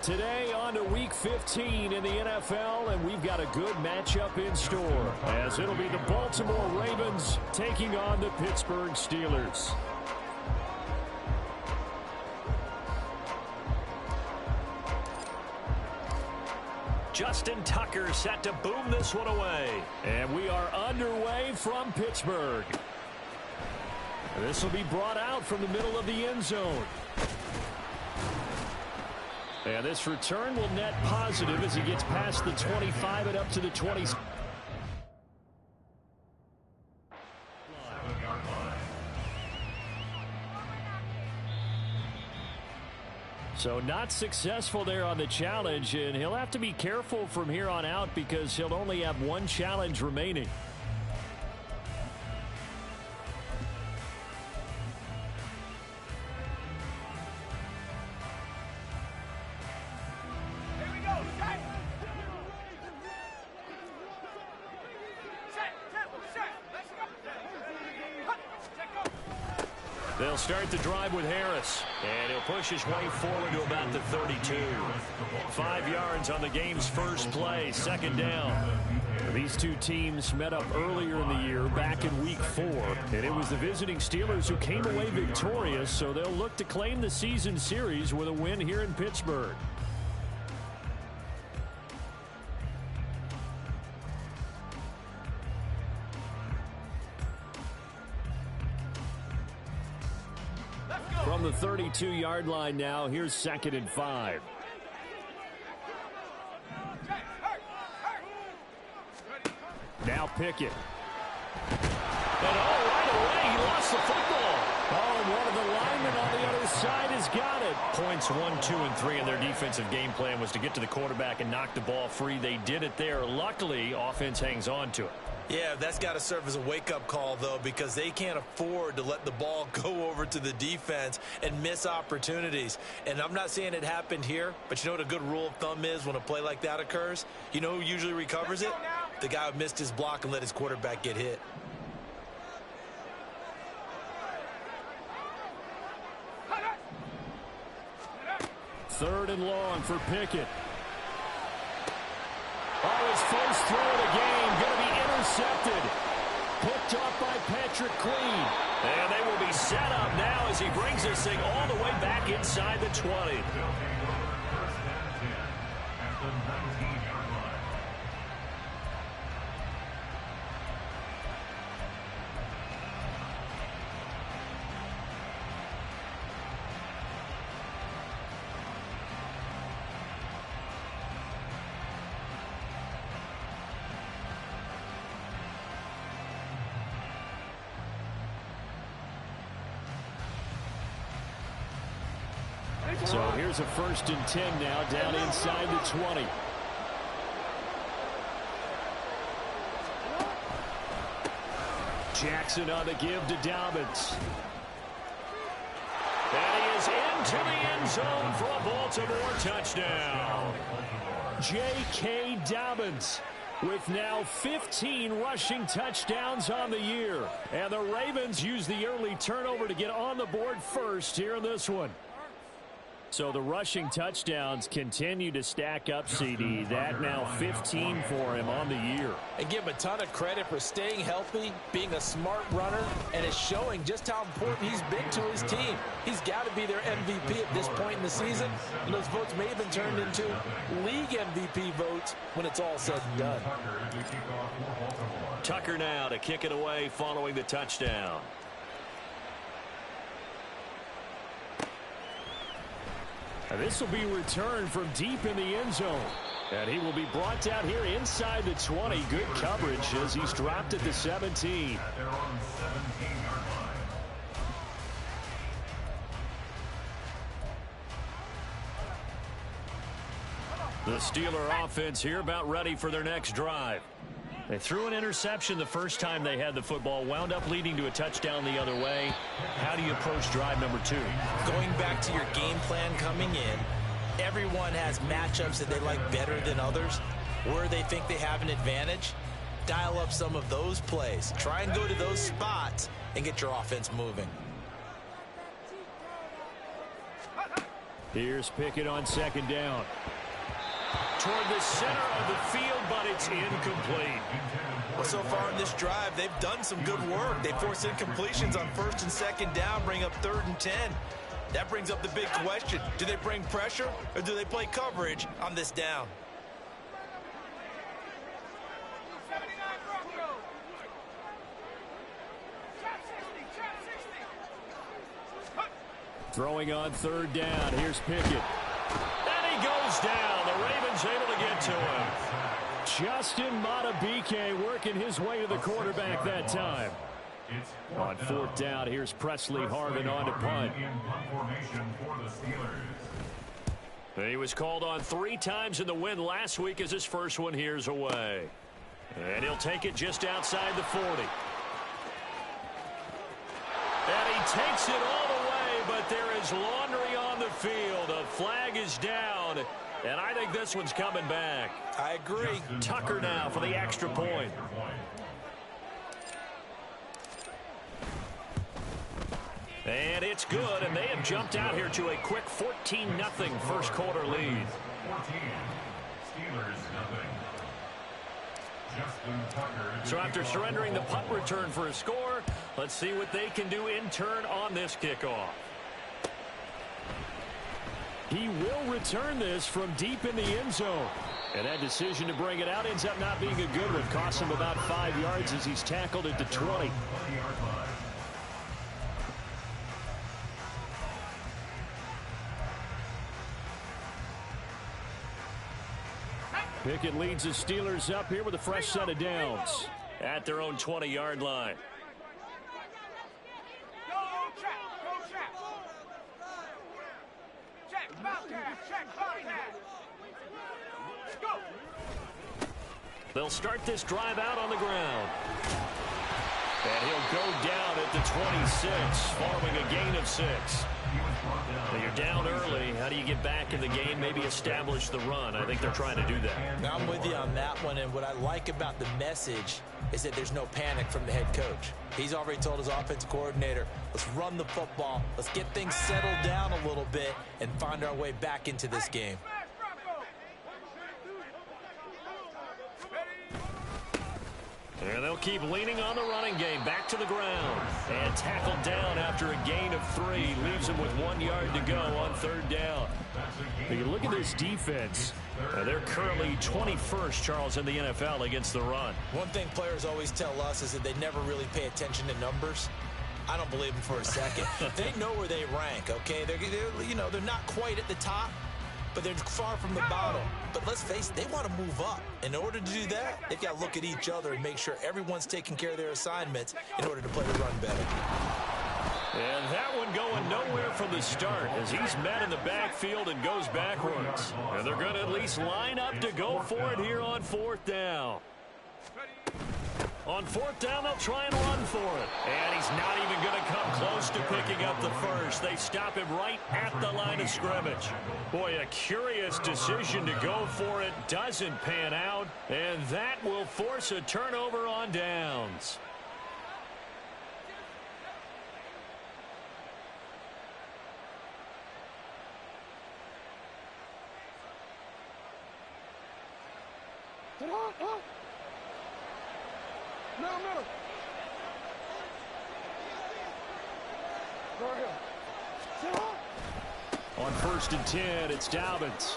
Today on to Week 15 in the NFL, and we've got a good matchup in store, as it'll be the Baltimore Ravens taking on the Pittsburgh Steelers. Justin Tucker set to boom this one away. And we are underway from Pittsburgh. This will be brought out from the middle of the end zone. And this return will net positive as he gets past the 25 and up to the 20. So not successful there on the challenge, and he'll have to be careful from here on out because he'll only have one challenge remaining. They'll start the drive with Harris, and he'll push his way forward to about the 32. 5 yards on the game's first play, second down. These two teams met up earlier in the year, back in Week 4, and it was the visiting Steelers who came away victorious, so they'll look to claim the season series with a win here in Pittsburgh. From the 32-yard line now, here's 2nd and 5. Now Pickett. And right away, he lost the football. Oh, and one of the linemen on the other side has got it. Points 1, 2, and 3 in their defensive game plan was to get to the quarterback and knock the ball free. They did it there. Luckily, offense hangs on to it. Yeah, that's got to serve as a wake-up call, though, because they can't afford to let the ball go over to the defense and miss opportunities. And I'm not saying it happened here, but you know what a good rule of thumb is when a play like that occurs? You know who usually recovers it? The guy who missed his block and let his quarterback get hit. Third and long for Pickett. Oh, his first throw of the game going to be intercepted. Picked off by Patrick Queen. And they will be set up now as he brings this thing all the way back inside the 20. So here's a 1st and 10 now, down inside the 20. Jackson on the give to Dobbins. And he is into the end zone for a Baltimore touchdown. J.K. Dobbins with now 15 rushing touchdowns on the year. And the Ravens use the early turnover to get on the board first here in this one. So the rushing touchdowns continue to stack up, CD. That now 15 for him on the year. And give him a ton of credit for staying healthy, being a smart runner, and it's showing just how important he's been to his team. He's got to be their MVP at this point in the season, and those votes may have been turned into league MVP votes when it's all said and done. Tucker now to kick it away following the touchdown. And this will be returned from deep in the end zone. And he will be brought down here inside the 20. Good coverage as he's dropped at the 17. The Steeler offense here about ready for their next drive. They threw an interception the first time they had the football, wound up leading to a touchdown the other way. How do you approach drive number 2? Going back to your game plan coming in, everyone has matchups that they like better than others. Where they think they have an advantage, dial up some of those plays. Try and go to those spots and get your offense moving. Here's Pickett on second down. Toward the center of the field, but it's incomplete. Well, so far in this drive, they've done some good work. They force incompletions on first and second down, bring up 3rd and 10. That brings up the big question. Do they bring pressure or do they play coverage on this down? Throwing on 3rd down. Here's Pickett. And he goes down. The Ravens able to get to him. Justin Madubuike working his way to the quarterback that time. On 4th down, here's Presley Harvin on to punt. He was called on 3 times in the win last week as his first one here's away. And he'll take it just outside the 40. And he takes it all the way, but there is laundry on the field. A flag is down, and I think this one's coming back. I agree. Tucker now for the extra point. And it's good, and they have jumped out here to a quick 14-0 first quarter lead. So after surrendering the punt return for a score, let's see what they can do in turn on this kickoff. He will return this from deep in the end zone. And that decision to bring it out ends up not being a good one. Costs him about 5 yards as he's tackled at the 20. Pickett leads the Steelers up here with a fresh set of downs at their own 20-yard line. They'll start this drive out on the ground. And he'll go down at the 26, following a gain of 6. Now you're down early. How do you get back in the game? Maybe establish the run. I think they're trying to do that. Now I'm with you on that one, and what I like about the message is that there's no panic from the head coach. He's already told his offensive coordinator, let's run the football, let's get things settled down a little bit and find our way back into this game. And they'll keep leaning on the running game. Back to the ground. And tackled down after a gain of 3. Leaves him with 1 yard to go on 3rd down. Now you look at this defense. They're currently 21st, Charles, in the NFL against the run. One thing players always tell us is that they never really pay attention to numbers. I don't believe them for a second. They know where they rank, okay? They're not quite at the top, but they're far from the bottom. But let's face it, they want to move up. In order to do that, they've got to look at each other and make sure everyone's taking care of their assignments in order to play the run better. And that one going nowhere from the start as he's met in the backfield and goes backwards. And they're going to at least line up to go for it here on 4th down. On 4th down, they'll try and run for it. And he's not even going to come close to picking up the first. They stop him right at the line of scrimmage. Boy, a curious decision to go for it. Doesn't pan out. And that will force a turnover on downs. Middle. On 1st and 10, it's Dobbins.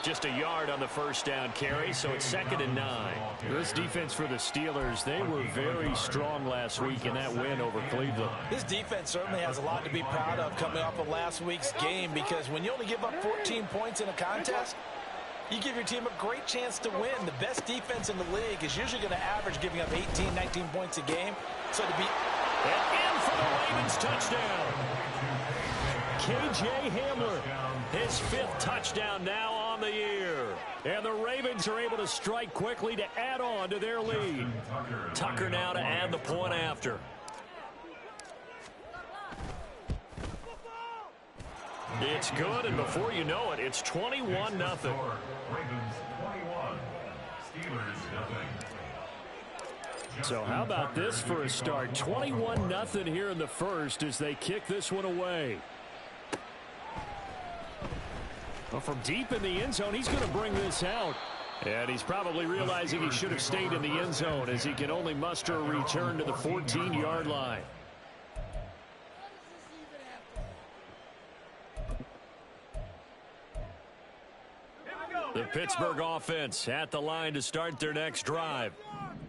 Just a yard on the first down carry, so it's 2nd and 9. This defense for the Steelers, they were very strong last week in that win over Cleveland. This defense certainly has a lot to be proud of coming off of last week's game, because when you only give up 14 points in a contest, you give your team a great chance to win. The best defense in the league is usually going to average giving up 18, 19 points a game. So to be... And in for the Ravens touchdown. K.J. Hamler, his 5th touchdown now on the year. And the Ravens are able to strike quickly to add on to their lead. Tucker now to add the point after. It's good, and before you know it, it's 21-0. Ravens 21, Steelers 0. So how about this for a start? 21-0 here in the first as they kick this one away. Well, from deep in the end zone, he's going to bring this out. And he's probably realizing he should have stayed in the end zone as he can only muster a return to the 14-yard line. The Pittsburgh offense at the line to start their next drive.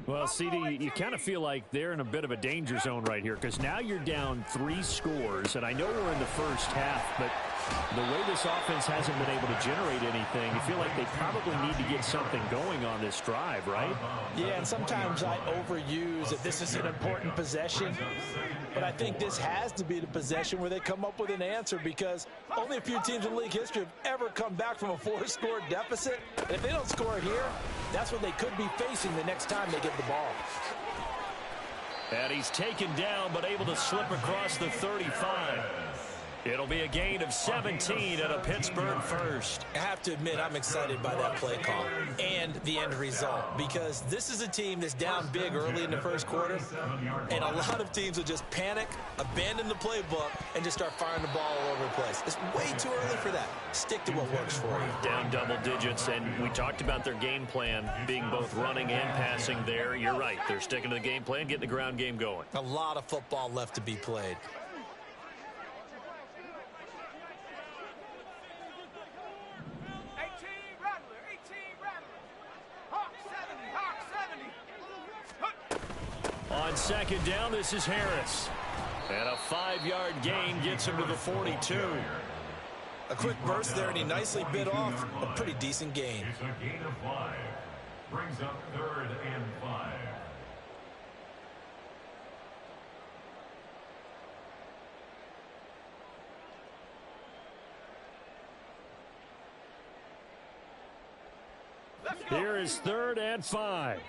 Well, CD, you kind of feel like they're in a bit of a danger zone right here because now you're down 3 scores, and I know we're in the first half, but the way this offense hasn't been able to generate anything, you feel like they probably need to get something going on this drive, right? Yeah, and sometimes I overuse that this is an important possession, but I think this has to be the possession where they come up with an answer because only a few teams in league history have ever come back from a 4-score deficit. And if they don't score here, that's what they could be facing the next time they get the ball. And he's taken down but able to slip across the 35. It'll be a gain of 17 and a Pittsburgh first. I have to admit, I'm excited by that play call and the end result because this is a team that's down big early in the first quarter, and a lot of teams will just panic, abandon the playbook, and just start firing the ball all over the place. It's way too early for that. Stick to what works for you. Down double digits, and we talked about their game plan being both running and passing there. You're right. They're sticking to the game plan, getting the ground game going. A lot of football left to be played. On second down, this is Harris. And a 5-yard gain gets him to the 42. A quick burst there, and he nicely bit off a pretty decent gain. It's a gain of 5. Brings up 3rd and 5. Here is 3rd and 5.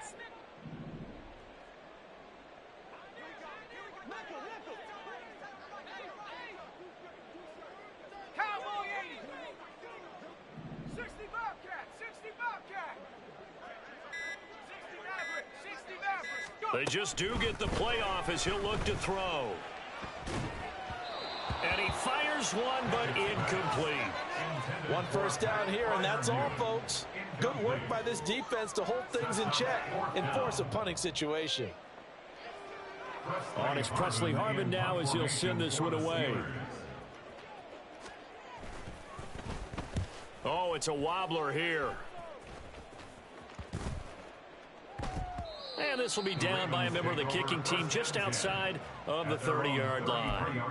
They just do get the playoff as he'll look to throw. And he fires one, but incomplete. 1 first down here, and that's all, folks. Good work by this defense to hold things in check and force a punting situation. On it's Presley Harvin now as he'll send this one away. Oh, it's a wobbler here. And this will be down by a member of the kicking team just outside of the 30-yard line.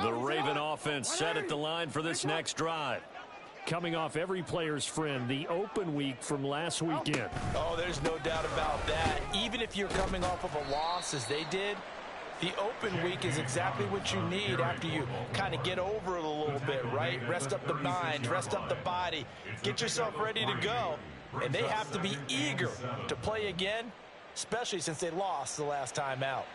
The Raven offense set at the line for this next drive. Coming off every player's friend, the open week from last weekend. Oh, there's no doubt about that. Even if you're coming off of a loss as they did, the open week is exactly what you need after you kind of get over it a little bit, right? Rest up the mind, rest up the body, get yourself ready to go. And they have to be eager to play again, especially since they lost the last time out.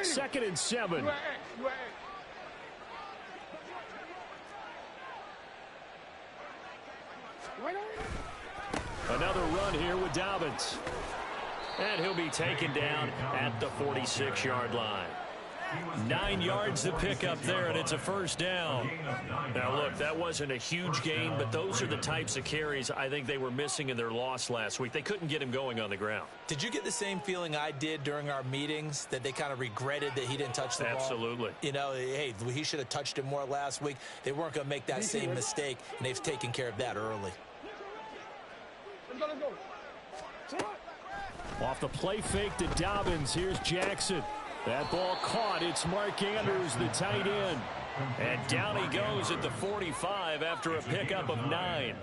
Second and 7. Another run here with Dobbins. And he'll be taken down at the 46-yard line. 9 yards to pick up there, and it's a first down. Now, look, that wasn't a huge gain, but those are the types of carries I think they were missing in their loss last week. They couldn't get him going on the ground. Did you get the same feeling I did during our meetings, that they kind of regretted that he didn't touch the ball? Absolutely. You know, hey, he should have touched it more last week. They weren't going to make that same mistake, and they've taken care of that early. Off the play fake to Dobbins, here's Jackson. That ball caught. It's Mark Andrews, the tight end. And down he goes at the 45 after a pickup of 9.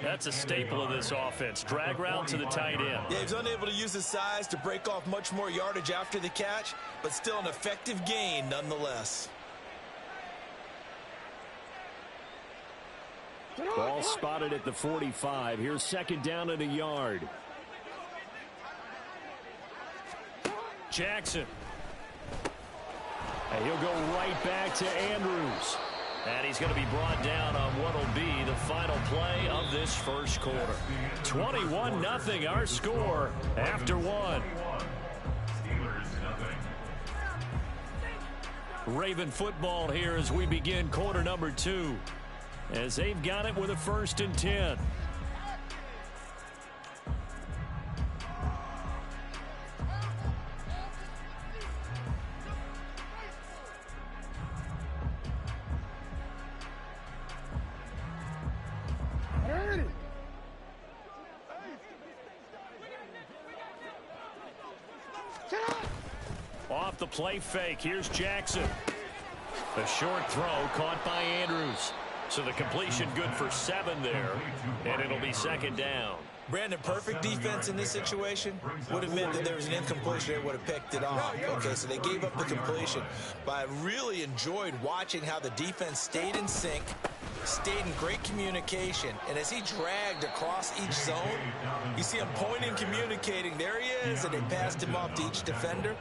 That's a staple of this offense. Drag route to the tight end. Yeah, he's unable to use his size to break off much more yardage after the catch, but still an effective gain nonetheless. Ball spotted at the 45. Here's second down and a yard. Jackson. And he'll go right back to Andrews. And he's going to be brought down on what will be the final play of this first quarter. 21-0 our score after one. Raven football here as we begin quarter number 2. As they've got it with a 1st and 10. Off the play fake. Here's Jackson. The short throw caught by Andrews. So the completion good for 7 there. And it'll be second down. Brandon, perfect defense in this situation would have meant that there was an incompletion. They would have picked it off. Okay, so they gave up the completion. But I really enjoyed watching how the defense stayed in sync, stayed in great communication. And as he dragged across each zone, you see him pointing, communicating. There he is, and they passed him off to each defender.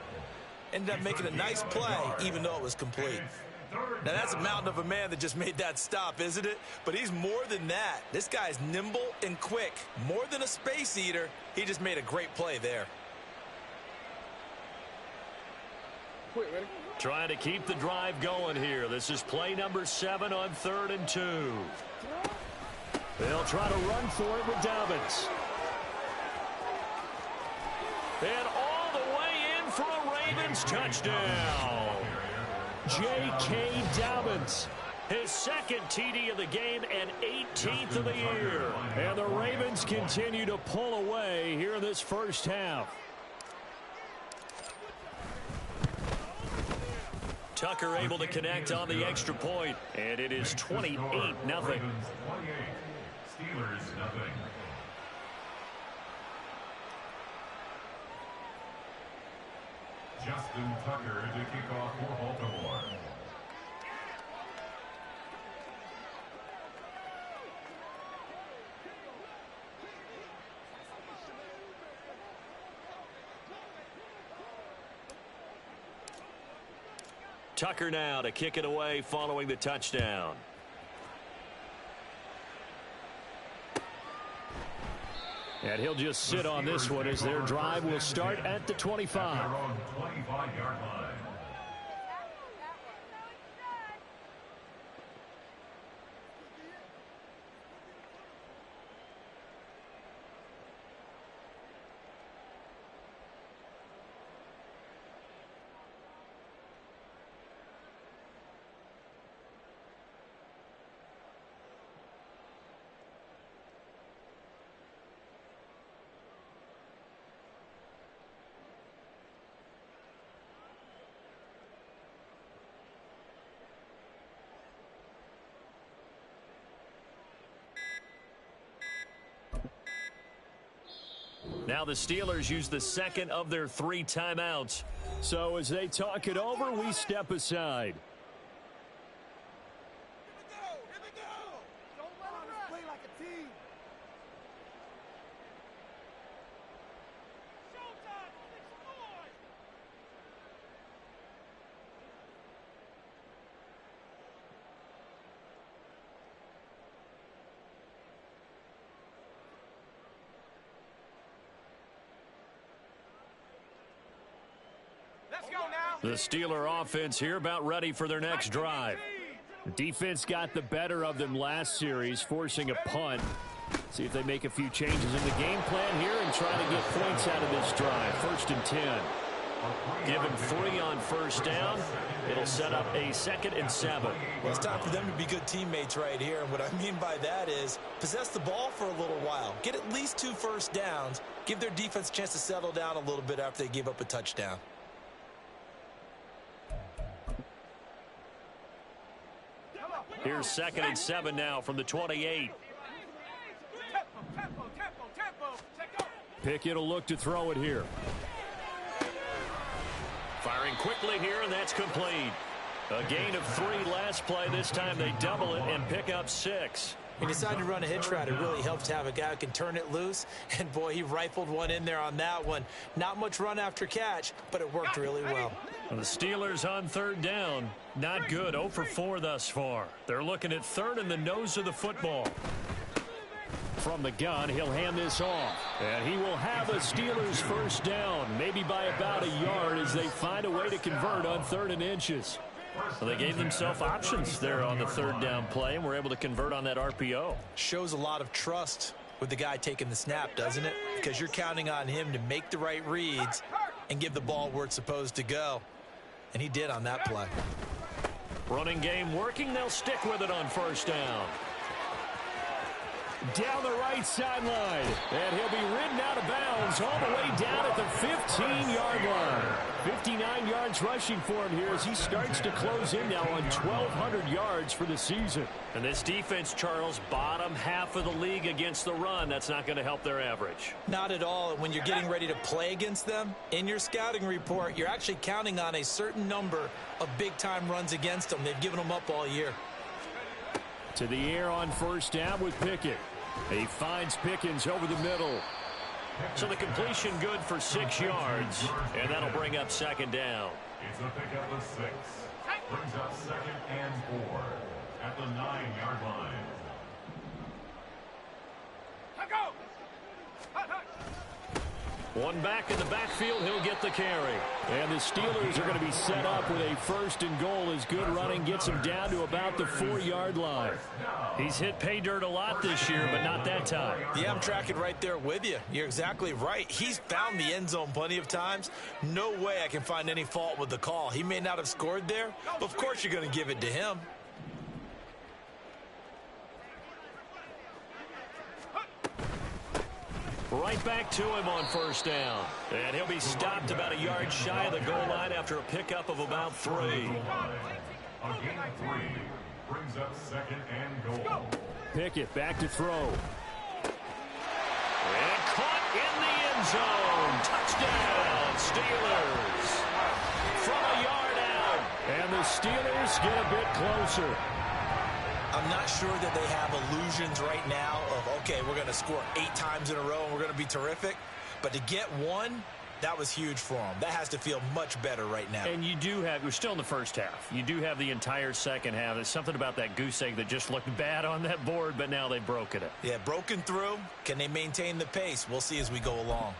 Ended up making a nice play, even though it was complete. Now, that's a mountain of a man that just made that stop, isn't it? But he's more than that. This guy's nimble and quick. More than a space eater, he just made a great play there. Trying to keep the drive going here. This is play number 7 on 3rd and 2. They'll try to run for it with Dobbins. And all the way in for a Ravens touchdown. J.K. Dobbins, his 2nd TD of the game and 18th of the year. And the Ravens continue to pull away here in this first half. Tucker able to connect on the extra point, and it is 28-0. Steelers 0. Justin Tucker to kick off for Baltimore. Tucker now to kick it away following the touchdown. And he'll just sit on this one as their drive will start at the 25. 25-yard line. Now the Steelers use the 2nd of their 3 timeouts. So as they talk it over, we step aside. Here we go. Don't let us play like a team. Showtime. Let's go now. The Steeler offense here about ready for their next drive. The defense got the better of them last series, forcing a punt. See if they make a few changes in the game plan here and try to get points out of this drive. 1st and 10. Give him 3 on 1st down. It'll set up a 2nd and 7. Well, it's time for them to be good teammates right here. And what I mean by that is possess the ball for a little while. Get at least 2 first downs. Give their defense a chance to settle down a little bit after they give up a touchdown. Here's 2nd and 7 now from the 28. Pickett will look to throw it here. Firing quickly here, and that's complete. A gain of 3 last play. This time they double it and pick up 6. He decided to run a hitch route. It really helps to have a guy who can turn it loose. And, boy, he rifled one in there on that one. Not much run after catch, but it worked really well. The Steelers on 3rd down. Not good. 0 for 4 thus far. They're looking at 3rd in the nose of the football. From the gun, he'll hand this off. And he will have a Steelers 1st down, maybe by about a yard as they find a way to convert on 3rd and inches. Well, they gave themselves options there on the 3rd down play and were able to convert on that RPO. Shows a lot of trust with the guy taking the snap, doesn't it? Because you're counting on him to make the right reads and give the ball where it's supposed to go. And he did on that play. Running game working. They'll stick with it on 1st down. Down the right sideline. And he'll be ridden out of bounds all the way down at the 15-yard line. 59 yards rushing for him here as he starts to close in now on 1,200 yards for the season. And this defense, Charles, bottom half of the league against the run. That's not going to help their average. Not at all. And when you're getting ready to play against them, in your scouting report, you're actually counting on a certain number of big-time runs against them. They've given them up all year. To the air on 1st down with Pickett. He finds Pickens over the middle. So the completion good for 6 yards, and that'll bring up 2nd down. It's a pickup of 6. Brings up 2nd and 4 at the 9-yard line. One back in the backfield, he'll get the carry. And the Steelers are going to be set up with a 1st and goal as good running gets him down to about the 4-yard line. He's hit pay dirt a lot this year, but not that time. Yeah, I'm tracking right there with you. You're exactly right. He's found the end zone plenty of times. No way I can find any fault with the call. He may not have scored there, but of course you're going to give it to him. Right back to him on 1st down. And he'll be stopped about a yard shy of the goal line after a pickup of about 3. A gain of 3 brings up 2nd and goal. Pickett back to throw. And caught in the end zone. Touchdown, Steelers. From a yard out. And the Steelers get a bit closer. I'm not sure that they have illusions right now of, okay, we're going to score 8 times in a row and we're going to be terrific. But to get one, that was huge for them. That has to feel much better right now. And you do have, we're still in the 1st half. You do have the entire 2nd half. There's something about that goose egg that just looked bad on that board, but now they've broken it. Yeah, broken through. Can they maintain the pace? We'll see as we go along.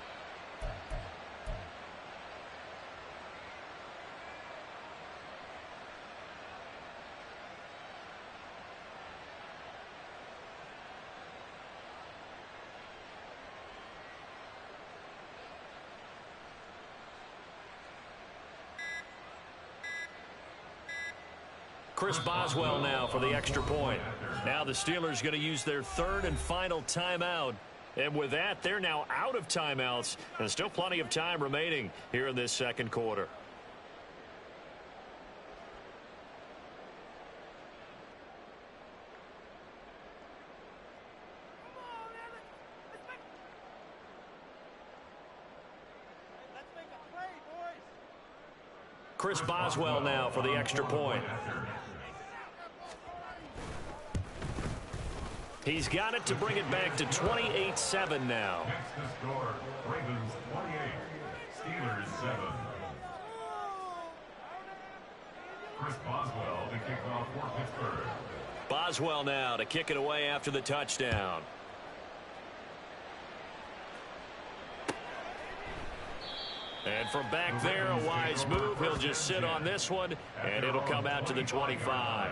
Chris Boswell now for the extra point. Now the Steelers going to use their 3rd and final timeout. And with that, they're now out of timeouts. And still plenty of time remaining here in this 2nd quarter. Chris Boswell now for the extra point. He's got it to bring it back to 28-7 now. Next to score, Ravens 28, Steelers 7. Chris Boswell to kick off for Pittsburgh. Boswell now to kick it away after the touchdown. And from back there, a wise move. He'll just sit on this one, and it'll come out to the 25.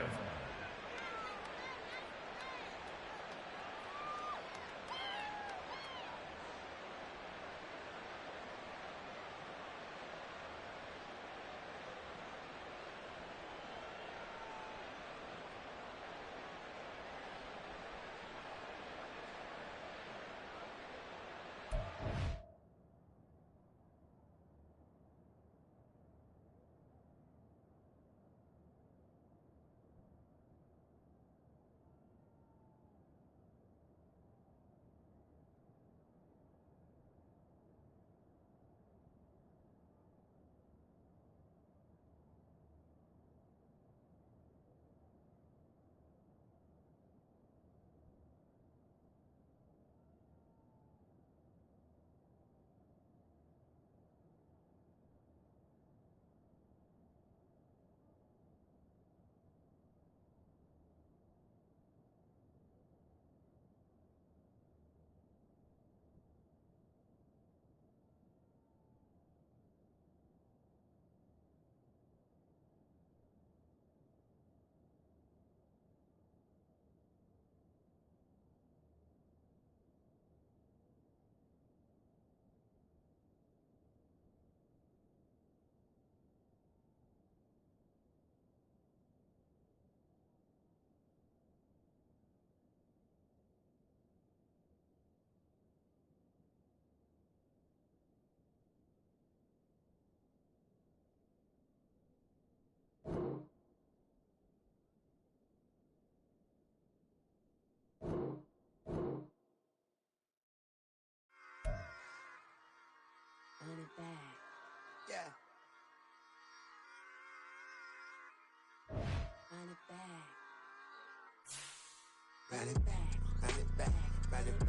back. Yeah. Run it back. Run it back, run it back, run it